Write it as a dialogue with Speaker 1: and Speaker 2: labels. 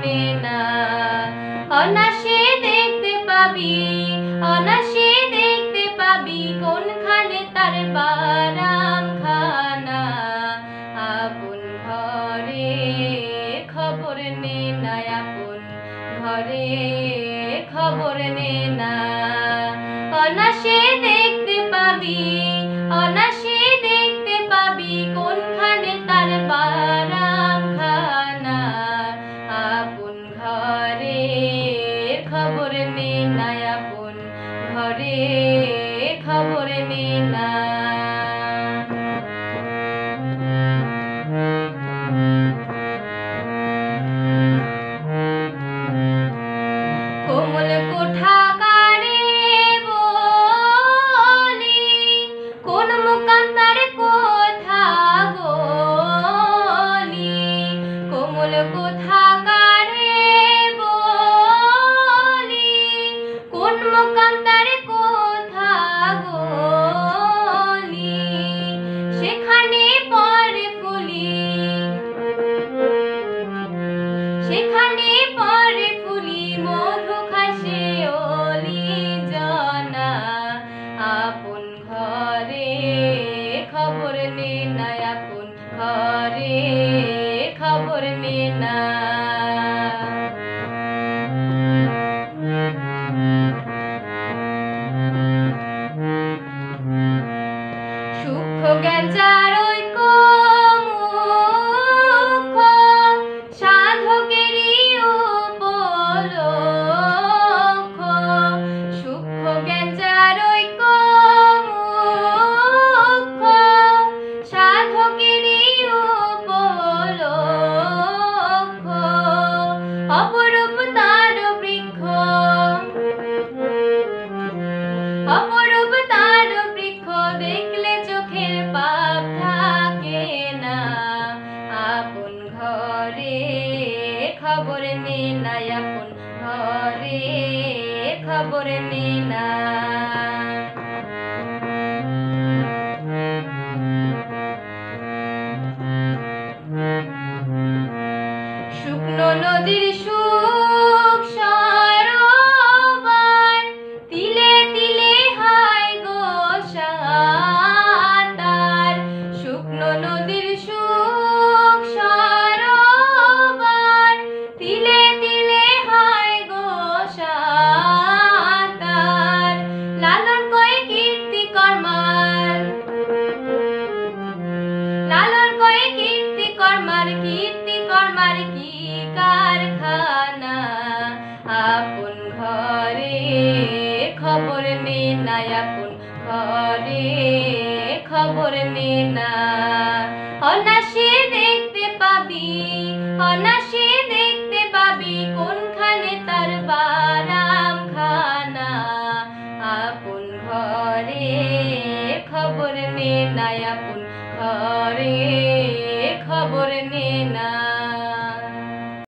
Speaker 1: নে না। অনাসে দেখতে পাবি, অনাসে দেখতে পাবি কোনখানে তার বারাম খানা। আপন ঘরে খবর নে না, আপন ঘরে খবর নে না। অনাসে দেখতে পাবি, অনাসে দেখতে পাবি কোনখানে তার বারাম খানা। আপন ঘরে খবর নে না, আপন ঘরে খবর নে না। কোমল কোঠা কারে বলি, কোন মুকাম তার কোথা গলি। কোমল কোঠা কারে বলি, কোন মুকাম তার কোথা গলি। সেখানে পরে ফুলি, সেখানে পরে ফুলি মধু খাসে অলি জনা। আপন ঘরে খবর নে না, আপন ঘরে খবর নে না। সূক্ষ্ম জ্ঞান যার ঐক্য মুখ্য, সাধকেরই উপলক্ষ। সূক্ষ্ম জ্ঞান যার ঐক্য মুখ্য, সাধকেরই উপলক্ষ। অপরূপ তার বৃক্ষ, অপরূপ তার বৃক্ষ দেখলে চোখের পাপ থাকে না। আপন ঘরে খবর নে না, আপন ঘরে খবর নে না। শুকনো নদীর সুখ সরোবর, তিলে তিলে হয় গো সাঁতার। শুকনো নদীর সুখ সরোবর, তিলে তিলে হয় গো সাঁতার। লালন কয়ে কীর্তি কর্মার, লালন কয়ে কীর্তি কর্মার, কীর্তি কর্মার কি কারখানা। আপন ঘরে খবর নে না, আপন ঘরে খবর নে না। অনাসে দেখতে পাবি, অনাসে দেখতে পাবি কোনখানে তার বারাম খানা। আপন ঘরে খবর নে না, আপন ঘরে